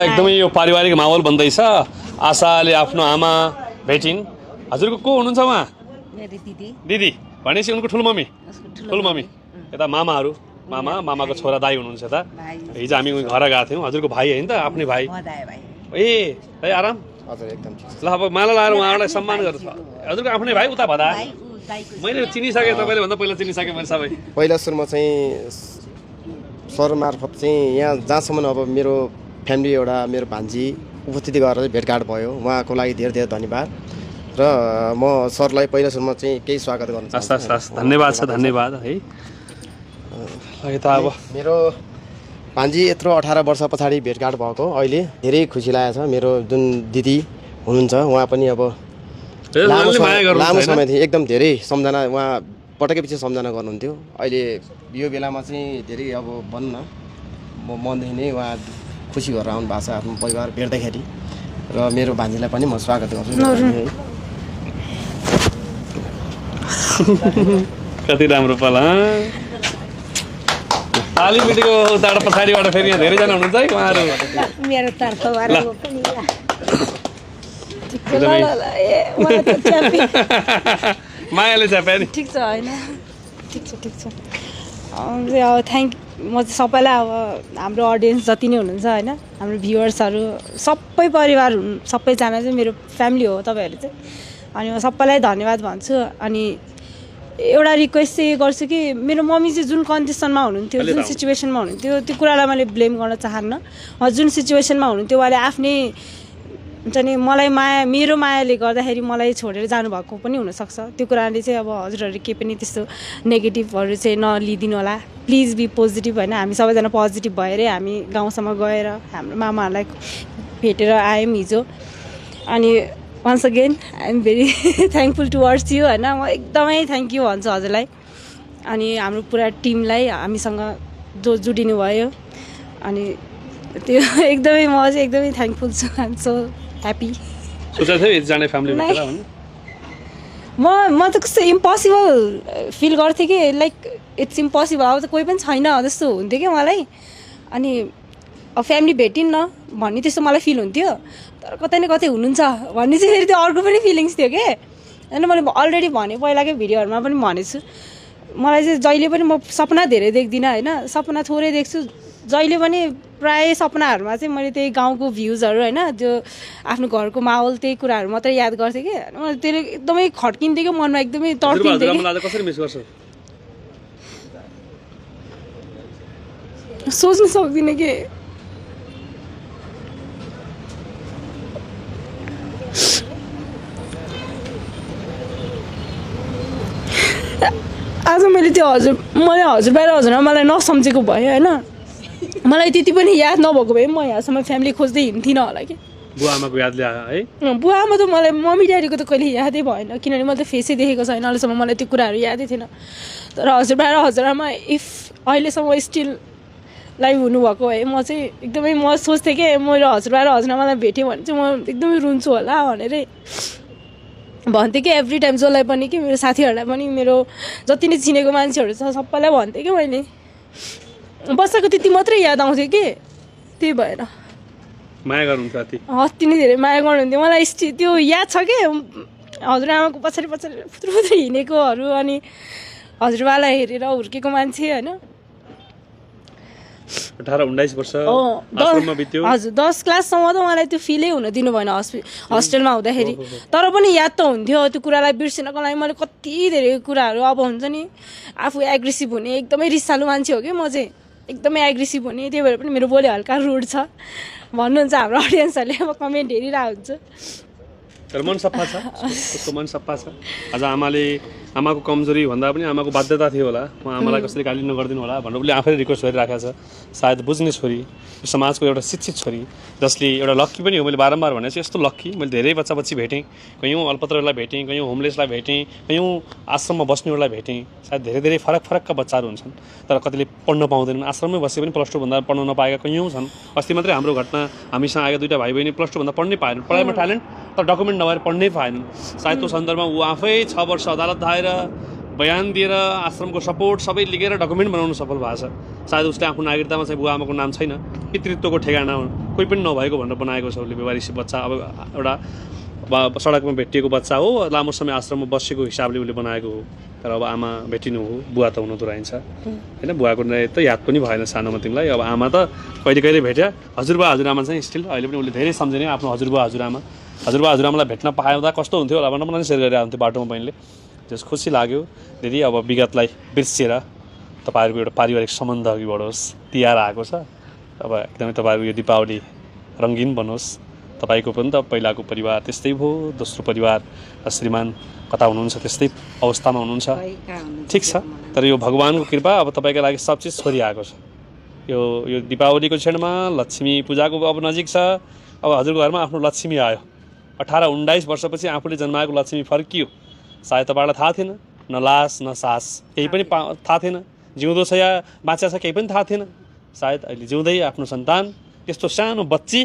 एकदमै यो पारिवारिक माहौल बन्दैछ। आशाले आफ्नो आमा भेटिन्। हजुरको को हुनुहुन्छ उहाँ? मेरो दिदी भनेपछि उनको ठुलो मम्मी यता मामाको छोरा दाइ हुनुहुन्छ यता। हिजो हामी घर गएको थियौँ। हजुरको भाइ होइन त? आफ्नै भाइ? ए है आराम हजुर एकदम ल। अब माला लाएर उहाँलाई सम्मान गर्छ। हजुरको आफ्नै भाइ उता भदा मैले चिनिसकेँ। तपाईँले भन्दा पहिला चिनिसकेँ मैले सबै। पहिला सुरुमा चाहिँ सर मार्फत चाहिँ यहाँ जहाँसम्म अब मेरो फ्यामिली एउटा मेरो भान्जी उपस्थिति गरेर भेटघाट भयो। उहाँको लागि धेरै धेरै धन्यवाद र म सरलाई पहिला सुरुमा चाहिँ केही स्वागत गर्न हस् चाहन्छु। धन्यवाद छ, धन्यवाद है। यता अब मेरो भान्जी यत्रो 18 वर्ष पछाडि भेटघाट भएको अहिले धेरै खुसी लागेको छ। मेरो जुन दिदी हुनुहुन्छ उहाँ पनि अब लामो समयदेखि एकदम धेरै सम्झना, उहाँ पटकै पछि सम्झना गर्नुहुन्थ्यो। अहिले यो बेलामा चाहिँ धेरै अब भनौँ न म मनदेखि नै उहाँ खुसी गरेर आउनु भएको छ आफ्नो परिवार भेट्दाखेरि। र मेरो भान्जीलाई पनि म स्वागत गर्छु। कति राम्रो पल आलीपिटीको उताबाट पछाडिबाट फेरि यहाँ धेरैजना हुनुहुन्छ है उहाँहरू। मेरो तर्फबाट पनि मायाले च्याप्या नि। ठिक छ होइन, ठिक छ। अब थ्याङ्क म चाहिँ सबैलाई, अब हाम्रो अडियन्स जति नै हुनुहुन्छ होइन, हाम्रो भ्युवर्सहरू सबै परिवार सबैजना चाहिँ मेरो फ्यामिली हो तपाईँहरू चाहिँ। अनि म सबैलाई धन्यवाद भन्छु। अनि एउटा रिक्वेस्ट चाहिँ गर्छु कि मेरो मम्मी चाहिँ जुन कन्डिसनमा हुनुहुन्थ्यो, जुन सिचुएसनमा हुनुहुन्थ्यो, त्यो कुरालाई मैले ब्लेम गर्न चाहन्न। जुन सिचुएसनमा हुनुहुन्थ्यो उहाँले आफ्नै हुन्छ नि मलाई मेरो मायाले गर्दाखेरि मलाई छोडेर जानुभएको पनि हुनसक्छ। त्यो कुराले चाहिँ अब हजुरहरू केही पनि त्यस्तो नेगेटिभहरू चाहिँ नलिदिनु होला। प्लिज बी पोजिटिभ होइन। हामी सबैजना पोजिटिभ भएरै हामी गाउँसम्म गएर हाम्रो मामाहरूलाई भेटेर आयौँ हिजो। अनि once again I am very thankful towards you होइन। म एकदमै थ्याङ्क यू भन्छु हजुरलाई अनि हाम्रो पुरा टिमलाई हामीसँग जो जुडिनु भयो। अनि त्यो एकदमै म चाहिँ एकदमै थ्याङ्कफुल छु। I am so happy. म त कस्तो इम्पोसिबल फिल गर्थेँ कि लाइक इट्स इम्पोसिबल, अब त कोही पनि छैन जस्तो हुन्थ्यो क्या मलाई। अनि अब फ्यामिली भेटिन्न भन्ने त्यस्तो मलाई फिल हुन्थ्यो। तर कतै न कतै हुनुहुन्छ भन्ने चाहिँ फेरि त्यो अर्को पनि फिलिङ्स थियो कि होइन। मैले अलरेडी भने पहिलाकै भिडियोहरूमा पनि भनेको छु, मलाई चाहिँ जहिले पनि म सपना धेरै देख्दिनँ होइन, सपना थोरै देख्छु। जहिले पनि प्रायः सपनाहरूमा चाहिँ मैले त्यही गाउँको भ्युजहरू होइन, त्यो आफ्नो घरको माहौल त्यही कुराहरू मात्रै याद गर्थेँ कि मलाई त्यसले एकदमै खड्किन्थ्यो कि मनमा एकदमै तड्किन्थ्यो कि सोच्नु सक्दिनँ कि आज मैले त्यो मैले हजुरबा र हजुरमा मलाई नसम्झेको भयो होइन। मलाई त्यति पनि याद नभएको भए म यहाँसम्म फ्यामिली खोज्दै हिँड्थिनँ होला कि। बुवा आमाको यादले है? बुवा आमा त मलाई मम्मी ड्याडीको त कहिले यादै भएन, किनभने मैले त फेसै देखेको छैन अहिलेसम्म। मलाई त्यो कुराहरू यादै थिएन। तर हजुरबा र हजुरआमा इफ अहिलेसम्म स्टिल लाइभ हुनुभएको भए म चाहिँ एकदमै म सोच्थेँ कि मेरो हजुरबा र हजुरआमालाई भेट्यो भने चाहिँ म एकदमै रुन्छु होला भनेरै भन्थेँ कि एभ्री टाइम जसलाई पनि कि मेरो साथीहरूलाई पनि मेरो जति नै चिनेको मान्छेहरू छ सबैलाई भन्थेँ कि मैले बसेको त्यति मात्रै याद आउँथ्यो कि त्यही भएर माया गर्नुहुन्छ अति नै धेरै माया गर्नुहुन्थ्यो। मलाई त्यो याद छ कि हजुरआमाको पछाडि फुत्रु हिँडेकोहरू अनि हजुरबालाई हेरेर हुर्केको मान्छे होइन। 18-19 वर्ष आश्रममा बित्यो। हजुर 10 क्लाससम्म त मलाई त्यो फिलै हुन दिनु भएन हस्टेलमा हुँदाखेरि। तर पनि याद त हुन्थ्यो। त्यो कुरालाई बिर्सिनको लागि मैले कति धेरै कुराहरू अब हुन्छ नि आफू एग्रेसिभ हुने एकदमै रिसालु मान्छे हो कि म चाहिँ एकदमै एग्रेसिभ हुने। त्यही भएर पनि मेरो बोली हल्का रुड छ भन्नुहुन्छ हाम्रो अडियन्सहरूले। अब कमेन्ट हेरिरहेको हुन्छ तर मन सफा छ, उसको मन सफा छ। आज आमाको कमजोरी भन्दा पनि आमाको बाध्यता थियो होला, म आमालाई कसरी गाली नगरिदिनु होला भनेर उसले आफैले रिक्वेस्ट गरिराखेको छ। सायद बुझ्ने छोरी, समाजको एउटा शिक्षित छोरी जसले एउटा लक्की पनि हो। मैले बारम्बार भने चाहिँ यस्तो लक्की मैले धेरै बच्चा बच्ची भेटेँ, कयौँ अल्पत्रहरूलाई भेटेँ, कयौँ होमलेसलाई भेटेँ, कयौँ आश्रममा बस्नेहरूलाई भेटेँ। सायद धेरै धेरै फरकका बच्चाहरू हुन्छन् तर कतिले पढ्न पाउँदैनन्। आश्रममै बसे पनि +2 भन्दा पढ्न नपाएका कयौँ छन्। अस्ति मात्रै हाम्रो घटना हामीसँग आएका 2टा भाइ बहिनी +2 भन्दा पढ्नै पाएनन्। पढाइमा ट्यालेन्ट तर डकुमेन्ट नभएर पढ्नै पाएनन्। सायद त्यो सन्दर्भमा ऊ आफै 6 वर्ष अदालत धाएर बयान दिएर आश्रमको सपोर्ट सबै लिएर डकुमेन्ट बनाउन सफल भएको छ। सायद उसले आफ्नो नागरिकतामा चाहिँ बुवा आमाको नाम छैन, पितृत्वको ठेगाना कोही पनि नभएको भनेर बनाएको छ उसले। बेवारिसी बच्चा अब एउटा सडकमा भेटिएको बच्चा हो, लामो समय आश्रममा बसेको हिसाबले उसले बनाएको हो। तर अब आमा भेटिनु हो, बुवा त हुनु त रहन्छ होइन। बुवाको त याद पनि भएन सानोमा तिमीलाई। अब आमा त कहिले कहिले भेट्या, हजुरबा हजुरआमा चाहिँ स्टिल अहिले पनि उसले धेरै सम्झिने आफ्नो हजुरबा हजुरआमालाई भेट्न पाउँदा कस्तो हुन्थ्यो होला भनेर मलाई सेयर गरिरहेको हुन्थ्यो बाटोमा बहिनीले। त्यस खुसी लाग्यो। दिदी अब विगतलाई बिर्सिएर तपाईँहरूको एउटा पारिवारिक सम्बन्ध अघि बढोस्। तिहार आएको छ, अब एकदमै तपाईँहरूको यो दीपावली रङ्गीन बनोस्। तपाईँको पनि त पहिलाको परिवार त्यस्तै भयो, दोस्रो परिवार श्रीमान कता हुनुहुन्छ त्यस्तै अवस्थामा हुनुहुन्छ, ठिक छ। तर यो भगवान्को कृपा अब तपाईँको लागि सब चिज छोरी आएको छ। यो दीपावलीको क्षणमा लक्ष्मी पूजाको अब नजिक छ। अब हजुरको घरमा आफ्नो लक्ष्मी आयो। 18-19 वर्षपछि आफूले जन्माएको लक्ष्मी फर्कियो। सायद तपाईँलाई थाहा थिएन, न लास न सास केही पनि थाहा थिएन, जिउँदो छ या बाँच्या छ केही पनि थाहा थिएन। सायद अहिले जिउँदै आफ्नो सन्तान यस्तो सानो बच्ची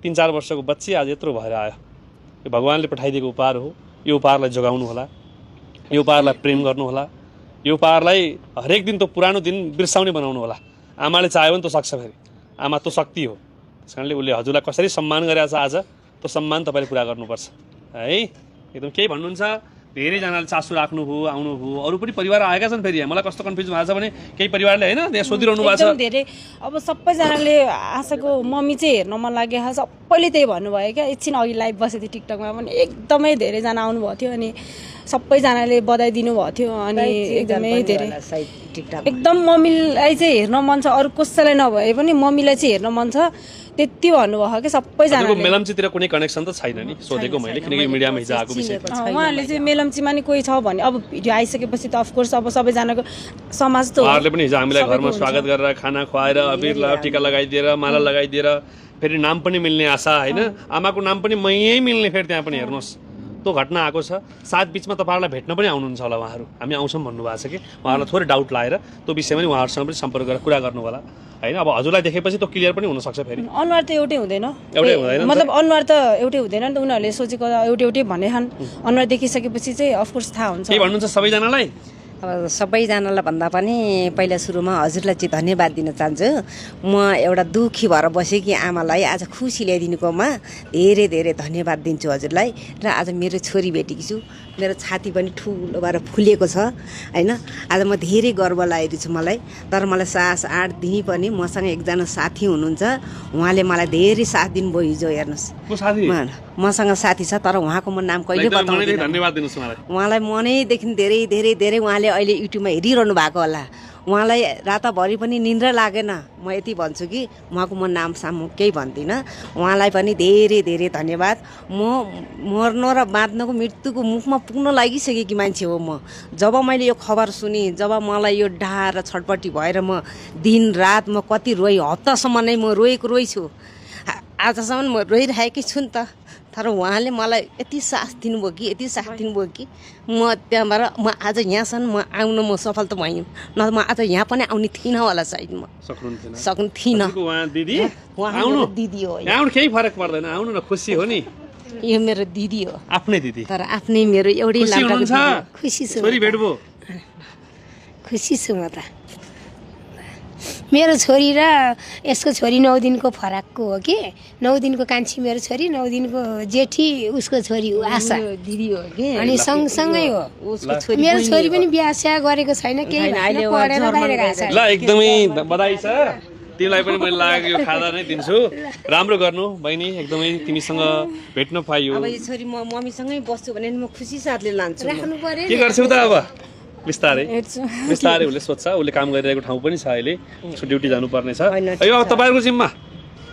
3-4 वर्षको बच्ची आज यत्रो भएर आयो। यो भगवान्ले पठाइदिएको उपहार हो। यो उपहारलाई जोगाउनु होला, यो उपहारलाई प्रेम गर्नु होला, यो उपहारलाई हरेक दिन त्यो पुरानो दिन बिर्साउने बनाउनु होला। आमाले चाह्यो भने त सक्छ, फेरि आमा त शक्ति हो। त्यस कारणले उसले हजुरलाई कसरी सम्मान गरेको छ आज, त्यो सम्मान तपाईँले पुरा गर्नुपर्छ है। एकदम केही भन्नुहुन्छ? धेरैजनाले चासो राख्नुभयो, आउनुभयो, अरू पनि परिवार आएका छन्। फेरि मलाई कस्तो कन्फ्युज भएको छ भने केही परिवारले होइन त्यहाँ सोधिरहनु भएको छ धेरै। अब सबैजनाले आशाको मम्मी चाहिँ हेर्न मन लागेको छ, सबैले त्यही भन्नुभयो क्या। एकछिन अघि लाइभ बसेको थियो टिकटकमा पनि, एकदमै धेरैजना आउनुभएको थियो अनि सबैजनाले बधाई दिनुभएको थियो। अनि एकदमै धेरै एकदम मम्मीलाई चाहिँ हेर्न मन छ, अरू कसैलाई नभए पनि मम्मीलाई चाहिँ हेर्न मन छ, त्यति भन्नुभयो कि सबैजना। मेलम्चीतिर कुनै कनेक्सन त छैन नि? सोधेको मैले, किनकि मिडियामा हिजो आएको विषय उहाँहरूले चाहिँ मेलम्चीमा नि कोही छ भने अब भिडियो आइसकेपछि त अफकोर्स अब सबैजनाको समाज त उहाँहरूले पनि हिजो हामीलाई घरमा स्वागत गरेर खाना खुवाएर अबिर टिका लगाइदिएर माला लगाइदिएर फेरि नाम पनि मिल्ने आशा होइन, आमाको नाम पनि मै मिल्ने फेरि त्यहाँ पनि हेर्नुहोस् त्यो घटना आएको छ। साथ बिचमा तपाईँहरूलाई भेट्न पनि आउनुहुन्छ होला उहाँहरू, हामी आउँछौँ भन्नुभएको छ कि। उहाँहरूलाई थोरै डाउट लाएर त्यो विषयमा नि उहाँहरूसँग पनि सम्पर्क गरेर कुरा गर्नु होला होइन। अब हजुरलाई देखेपछि त्यो क्लियर पनि हुनसक्छ। फेरि अनुहार त एउटै हुँदैन, मतलब अनुहार त एउटै हुँदैन नि त। उनीहरूले सोचेको एउटै भने छन्, अनुहार देखिसकेपछि चाहिँ अफकोर्स थाहा हुन्छ। के भन्नुहुन्छ सबैजनालाई? अब सबैजनालाई भन्दा पनि पहिला सुरुमा हजुरलाई चाहिँ धन्यवाद दिन चाहन्छु। म एउटा दुःखी भएर बसेँ कि आमालाई आज खुसी ल्याइदिनुकोमा धेरै धेरै धन्यवाद दिन्छु हजुरलाई। र आज मेरो छोरी भेटेकी छु, मेरो छाती पनि ठुलो भएर फुलेको छ होइन। आज म धेरै गर्व लागेको छु मलाई। तर मलाई साहस 8 दिनी पनि मसँग एकजना साथी हुनुहुन्छ, उहाँले मलाई धेरै साथ दिनुभयो हिजो। हेर्नुहोस् मसँग साथी छ, तर उहाँको म नाम कहिले बताउँदिनँ। धन्यवाद दिनुहोस् उहाँलाई मनैदेखि धेरै धेरै धेरै उहाँले अहिले युट्युबमा हेरिरहनु भएको होला। उहाँलाई रातभरि पनि निन्द्रा लागेन। म यति भन्छु कि उहाँको म नाम सामु केही भन्दिनँ। उहाँलाई पनि धेरै धेरै धन्यवाद। म मर्न र बाँच्नको मृत्युको मुखमा पुग्न लागिसकेकी मान्छे हो म। जब मैले यो खबर सुने, जब मलाई यो डाह र छटपट्टि भएर म दिन रात म कति रोएँ, हप्तासम्म नै म रोइछु। आजसम्म म रोइरहेकै छु नि त। तर उहाँले मलाई यति साथ दिनुभयो कि म त्यहाँबाट म आज यहाँसम्म म आउन म सफल त भएँ। न म आज यहाँ पनि आउने थिइनँ होला, सायद म सक्नु थिइनँ। दिदी हो, केही फरक पर्दैन, आउनु न, खुसी हो नि। यो मेरो दिदी हो, आफ्नै दिदी, तर आफ्नै मेरो एउटै लाग्छ। खुसी छु, छोरी भेट भयो, खुसी छु म त। मेरो छोरी र यसको छोरी 9 दिनको फरकको हो कि। 9 दिनको कान्छी मेरो छोरी, 9 दिनको जेठी उसको छोरी हो, आशा दिदी हो कि। अनि सँगसँगै हो उसको छोरी। मेरो छोरी पनि बिहा स्या गरेको छैन, केही अहिले पढेर बाहिर गएको छ। ल एकदमै बधाई छ तिमीलाई पनि। मैले लागेको यो खाजा नै दिन्छु, राम्रो गर्नु बहिनी। एकदमै तिमीसँग भेट्न पाइयो। अब यो छोरी म मम्मीसँगै बस्छु भने म खुसी साथले लान्छु। राख्नु पर्यो। के गर्छौ त अब? बिस्तारै उसले सोध्छ, उसले काम गरिरहेको ठाउँ पनि छ, अहिले ड्युटी जानुपर्ने छ। यो अब तपाईँहरूको जिम्मा?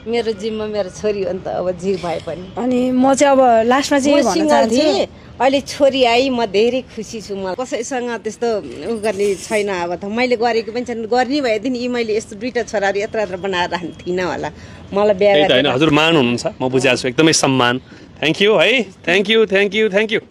मेरो जिम्मा मेरो छोरी हो नि त, अब जे भए पनि। अनि म चाहिँ अब लास्टमा चाहिँ भन्न चाहन्छु, अहिले छोरी आई म धेरै खुसी छु। म कसैसँग त्यस्तो उ गर्ने छैन। अब त मैले गरेको पनि छैन। गर्ने भएदेखि यी मैले यस्तो 2टा छोराहरू यत्र बनाएर राख्ने थिइनँ होला। मलाई बिहा होइन, हजुर मान हुनुहुन्छ, म बुझाएको छु, एकदमै सम्मान। थ्याङ्क यू है, थ्याङ्क यू।